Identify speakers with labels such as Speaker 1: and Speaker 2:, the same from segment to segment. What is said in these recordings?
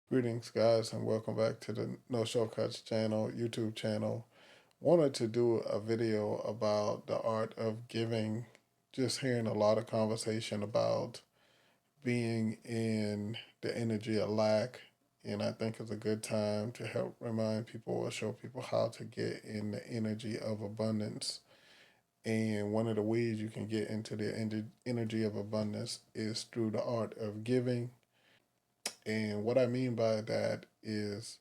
Speaker 1: Greetings, guys, and welcome back to the No Shortcuts channel, YouTube channel. Wanted to do a video about the art of giving. Just hearing a lot of conversation about being in the energy of lack, and I think it's a good time to help remind people or show people how to get in the energy of abundance. And one of the ways you can get into the energy of abundance is through the art of giving. And what I mean by that is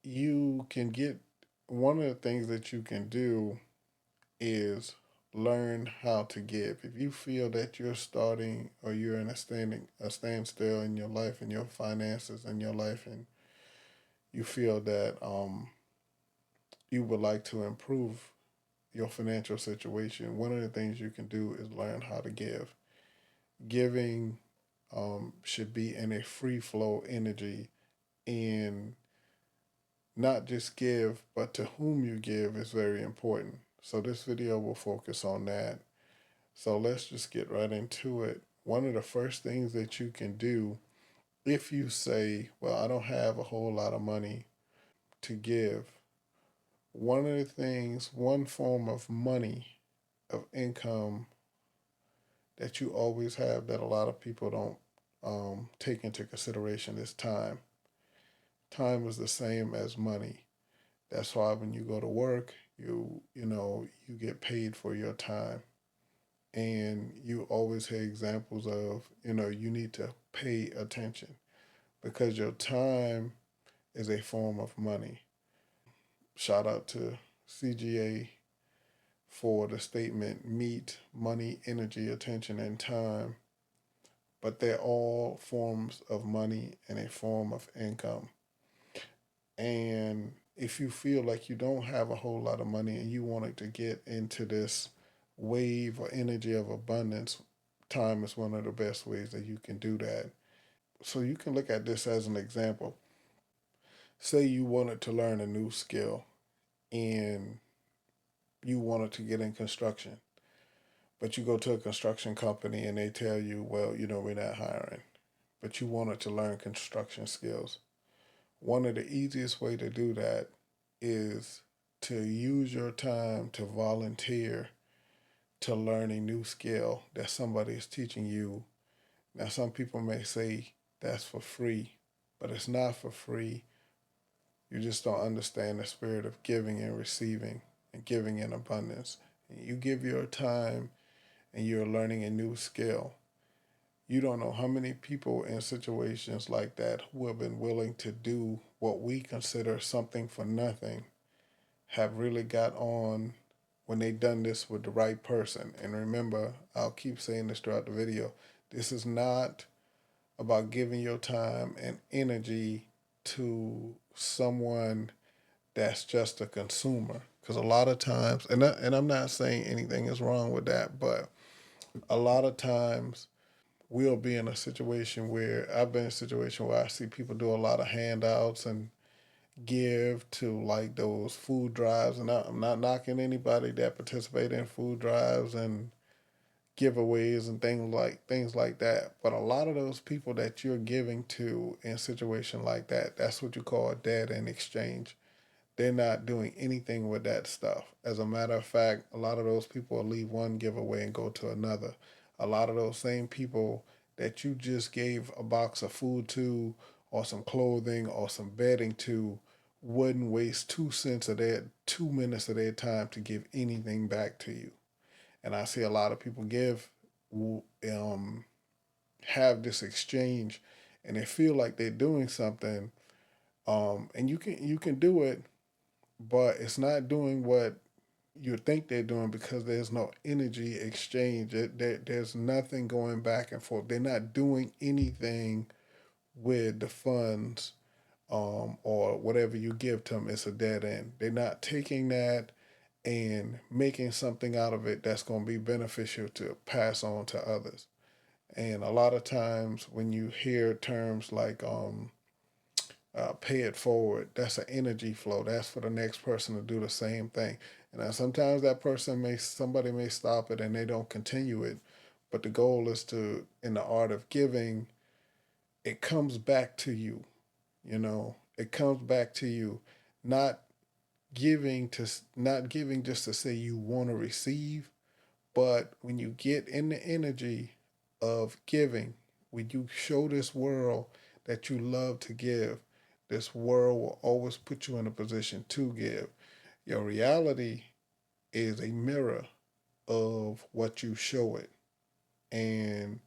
Speaker 1: you can get one of the things that you can do is learn how to give. If you feel that you're starting or you're in a standstill in your life and your finances in your life, and you feel that you would like to improve your financial situation, one of the things you can do is learn how to give. Giving should be in a free flow energy, and not just give, but to whom you give is very important. So this video will focus on that. So let's just get right into it. One of the first things that you can do if you say, well, I don't have a whole lot of money to give, one of the things, one form of money, of income that you always have that a lot of people don't take into consideration is time. Time is the same as money. That's why when you go to work, you get paid for your time. And you always hear examples of, you need to pay attention because your time is a form of money. Shout out to CGA for the statement meat, money, energy, attention, and time. But they're all forms of money and a form of income. And if you feel like you don't have a whole lot of money and you wanted to get into this wave or energy of abundance, time is one of the best ways that you can do that. So you can look at this as an example. Say you wanted to learn a new skill and you wanted to get in construction, but you go to a construction company and they tell you, well, we're not hiring, but you wanted to learn construction skills. One of the easiest way to do that is to use your time to volunteer to learn a new skill that somebody is teaching you. Now, some people may say that's for free, but it's not for free. You just don't understand the spirit of giving and receiving and giving in abundance. You give your time and you're learning a new skill. You don't know how many people in situations like that who have been willing to do what we consider something for nothing have really got on when they done this with the right person. And remember, I'll keep saying this throughout the video. This is not about giving your time and energy to someone that's just a consumer. Because a lot of times, and I'm not saying anything is wrong with that, but a lot of times we'll be in a situation where I've been in a situation where I see people do a lot of handouts and give to like those food drives. And I'm not knocking anybody that participate in food drives and giveaways and things like that. But a lot of those people that you're giving to in a situation like that, that's what you call a dead end exchange. They're not doing anything with that stuff. As a matter of fact, a lot of those people will leave one giveaway and go to another. A lot of those same people that you just gave a box of food to, or some clothing, or some bedding to, wouldn't waste 2 cents of their 2 minutes of their time to give anything back to you. And I see a lot of people um, have this exchange, and they feel like they're doing something, and you can do it, but it's not doing what you think they're doing because there's no energy exchange. There's nothing going back and forth. They're not doing anything with the funds, or whatever you give to them. It's a dead end. They're not taking that and making something out of it that's going to be beneficial to pass on to others. And a lot of times when you hear terms like pay it forward, that's an energy flow. That's for the next person to do the same thing. And sometimes somebody may stop it and they don't continue it. But the goal is to, in the art of giving, it comes back to you. It comes back to you. Not not giving just to say you want to receive, but when you get in the energy of giving, when you show this world that you love to give, this world will always put you in a position to give. Your reality is a mirror of what you show it. And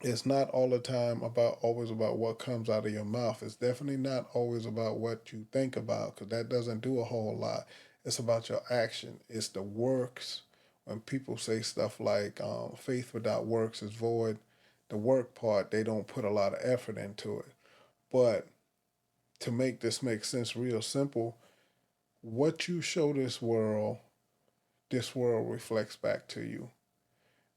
Speaker 1: it's not all the time about always about what comes out of your mouth. It's definitely not always about what you think about, because that doesn't do a whole lot. It's about your action. It's the works. When people say stuff like faith without works is void, the work part, they don't put a lot of effort into it. But to make this make sense real simple, what you show this world reflects back to you.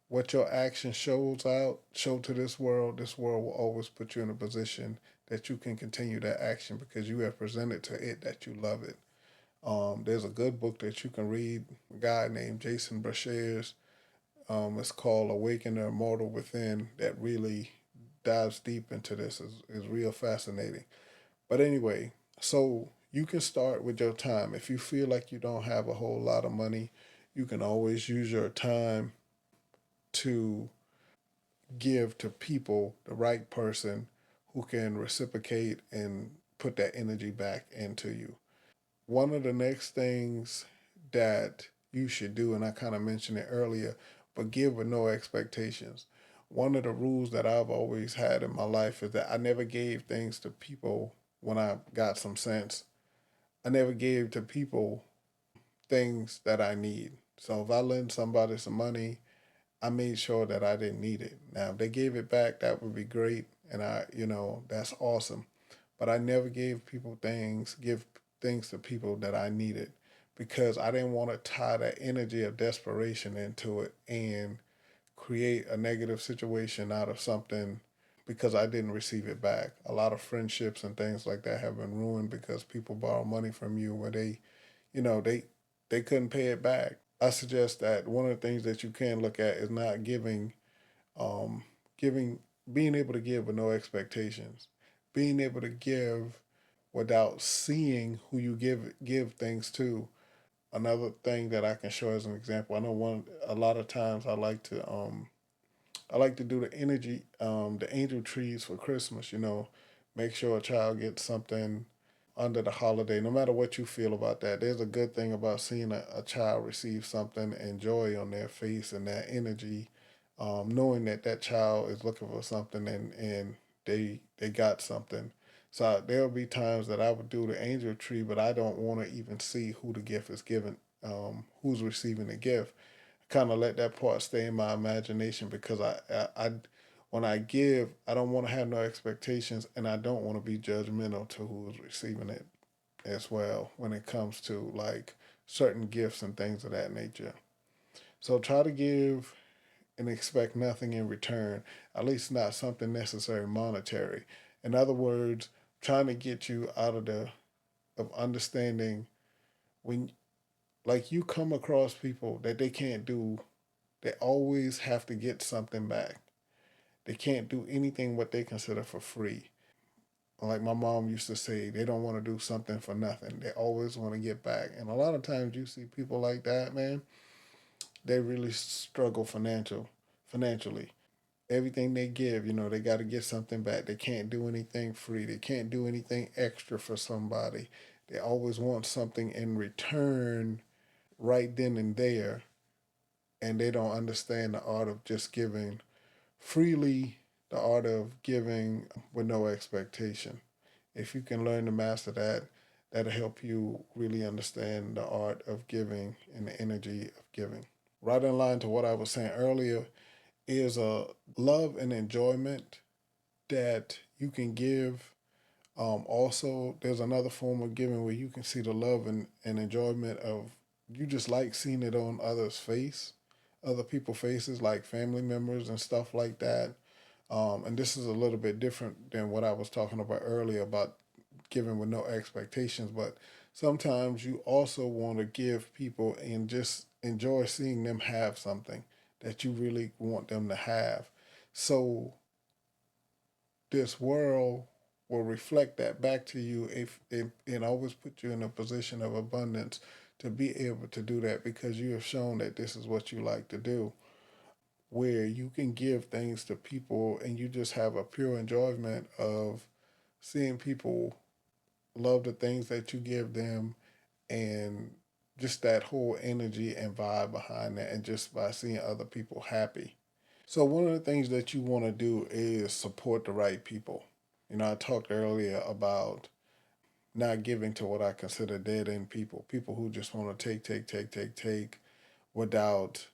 Speaker 1: What your action show to this world will always put you in a position that you can continue that action because you have presented to it that you love it. There's a good book that you can read, a guy named Jason Brashears. It's called Awaken the Immortal Within, that really dives deep into this. Is real fascinating. But anyway, so you can start with your time. If you feel like you don't have a whole lot of money, you can always use your time to give to people, the right person who can reciprocate and put that energy back into you. One of the next things that you should do, and I kind of mentioned it earlier, but give with no expectations. One of the rules that I've always had in my life is that I never gave things to people when I got some sense. I never gave to people things that I need. So if I lend somebody some money, I made sure that I didn't need it. Now, if they gave it back, that would be great, and that's awesome. But I never give things to people that I needed because I didn't want to tie that energy of desperation into it and create a negative situation out of something because I didn't receive it back. A lot of friendships and things like that have been ruined because people borrow money from you where you know, they they couldn't pay it back. I suggest that one of the things that you can look at is not um, giving, being able to give with no expectations, being able to give without seeing who you give things to. Another thing that I can show as an example, I know a lot of times I like to do the angel trees for Christmas. Make sure a child gets something under the holiday, no matter what you feel about that. There's a good thing about seeing a child receive something and joy on their face and that energy, knowing that that child is looking for something and they got something. So there'll be times that I would do the angel tree, but I don't want to even see who the gift is given, who's receiving the gift. Kind of let that part stay in my imagination because when I give, I don't want to have no expectations, and I don't want to be judgmental to who is receiving it as well when it comes to like certain gifts and things of that nature. So try to give and expect nothing in return, at least not something necessary monetary. In other words, trying to get you out of understanding when like you come across people that they can't do, they always have to get something back. They can't do anything what they consider for free. Like my mom used to say, they don't want to do something for nothing. They always want to get back. And a lot of times you see people like that, man, they really struggle financially. Everything they give, they got to get something back. They can't do anything free. They can't do anything extra for somebody. They always want something in return right then and there. And they don't understand the art of just giving freely, the art of giving with no expectation. If you can learn to master that, that'll help you really understand the art of giving and the energy of giving. Right in line to what I was saying earlier is a love and enjoyment that you can give. Also, there's another form of giving where you can see the love and enjoyment of you just like seeing it on other people's faces, like family members and stuff like that. And this is a little bit different than what I was talking about earlier about giving with no expectations. But sometimes you also want to give people and just enjoy seeing them have something that you really want them to have. So this world will reflect that back to you if and always put you in a position of abundance to be able to do that because you have shown that this is what you like to do, where you can give things to people and you just have a pure enjoyment of seeing people love the things that you give them, and just that whole energy and vibe behind that, and just by seeing other people happy. So one of the things that you want to do is support the right people. I talked earlier about not giving to what I consider dead end people, people who just want to take without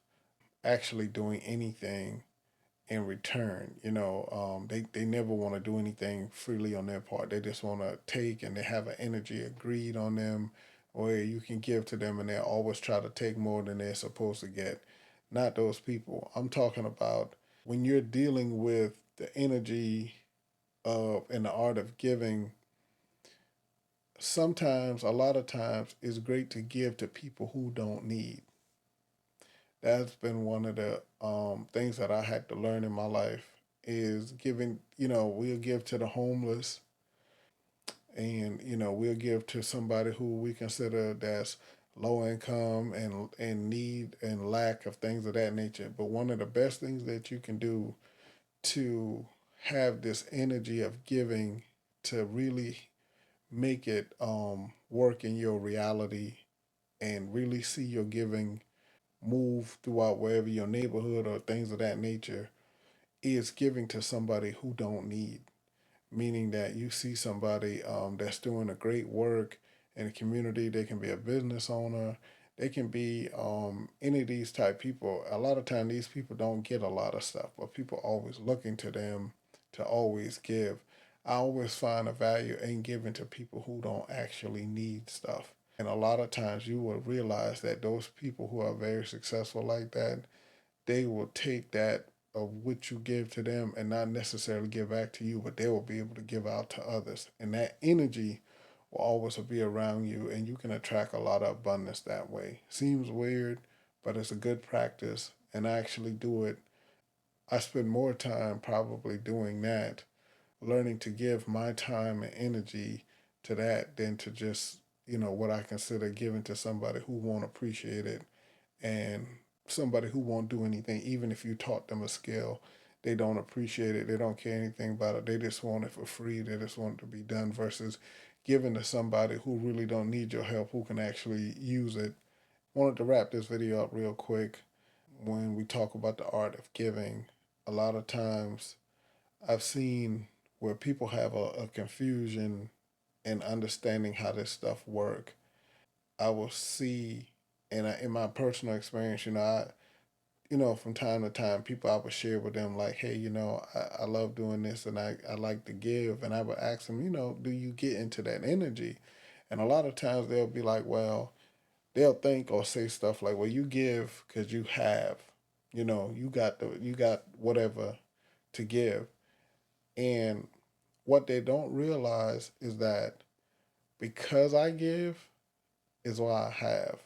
Speaker 1: actually doing anything in return. They never want to do anything freely on their part. They just want to take, and they have an energy agreed on them where you can give to them and they always try to take more than they're supposed to get. Not those people. I'm talking about when you're dealing with the energy of and the art of giving. Sometimes, a lot of times, it's great to give to people who don't need. That's been one of the things that I had to learn in my life is giving. We'll give to the homeless, and we'll give to somebody who we consider that's low income and need and lack of things of that nature. But one of the best things that you can do to have this energy of giving, to really make it work in your reality and really see your giving move throughout wherever your neighborhood or things of that nature, is giving to somebody who don't need. Meaning that you see somebody that's doing a great work in the community. They can be a business owner. They can be any of these type people. A lot of time these people don't get a lot of stuff, but people always looking to them to always give. I always find a value in giving to people who don't actually need stuff. And a lot of times you will realize that those people who are very successful like that, they will take that of what you give to them and not necessarily give back to you, but they will be able to give out to others. And that energy will always be around you, and you can attract a lot of abundance that way. Seems weird, but it's a good practice, and I actually do it. I spend more time probably doing that, learning to give my time and energy to that than to just, what I consider giving to somebody who won't appreciate it, and somebody who won't do anything, even if you taught them a skill, they don't appreciate it. They don't care anything about it. They just want it for free. They just want it to be done versus giving to somebody who really don't need your help, who can actually use it. Wanted to wrap this video up real quick. When we talk about the art of giving, a lot of times I've seen where people have a confusion in understanding how this stuff work. I will see, and in my personal experience, from time to time, people I would share with them like, hey, I love doing this and I like to give. And I would ask them, do you get into that energy? And a lot of times they'll be like, well, they'll think or say stuff like, well, you give because you have, you got whatever to give. And what they don't realize is that because I give is why I have.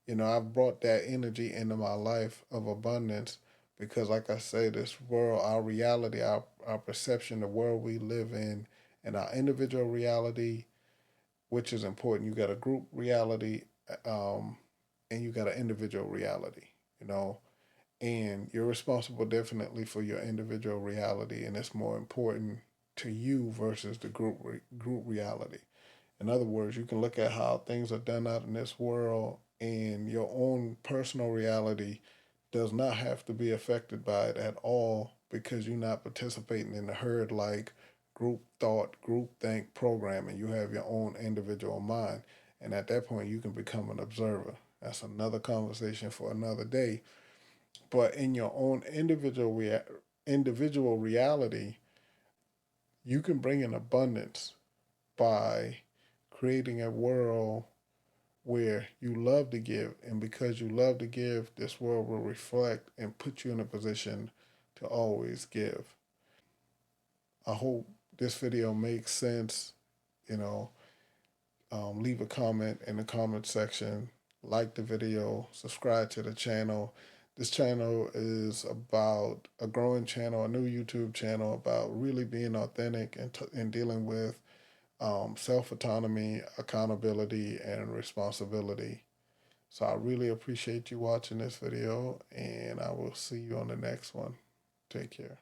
Speaker 1: I've brought that energy into my life of abundance because, like I say, this world, our reality, our perception, the world we live in, and our individual reality, which is important. You got a group reality, um, and you got an individual reality, you know, and you're responsible definitely for your individual reality, and it's more important to you versus the group reality. In other words, you can look at how things are done out in this world, and your own personal reality does not have to be affected by it at all because you're not participating in the herd like group thought, group think programming. You have your own individual mind. And at that point, you can become an observer. That's another conversation for another day. But in your own individual reality, you can bring in abundance by creating a world where you love to give. And because you love to give, this world will reflect and put you in a position to always give. I hope this video makes sense. You know, leave a comment in the comment section, like the video, subscribe to the channel. This channel is about a growing channel, a new YouTube channel about really being authentic and dealing with self autonomy, accountability, and responsibility. So I really appreciate you watching this video, and I will see you on the next one. Take care.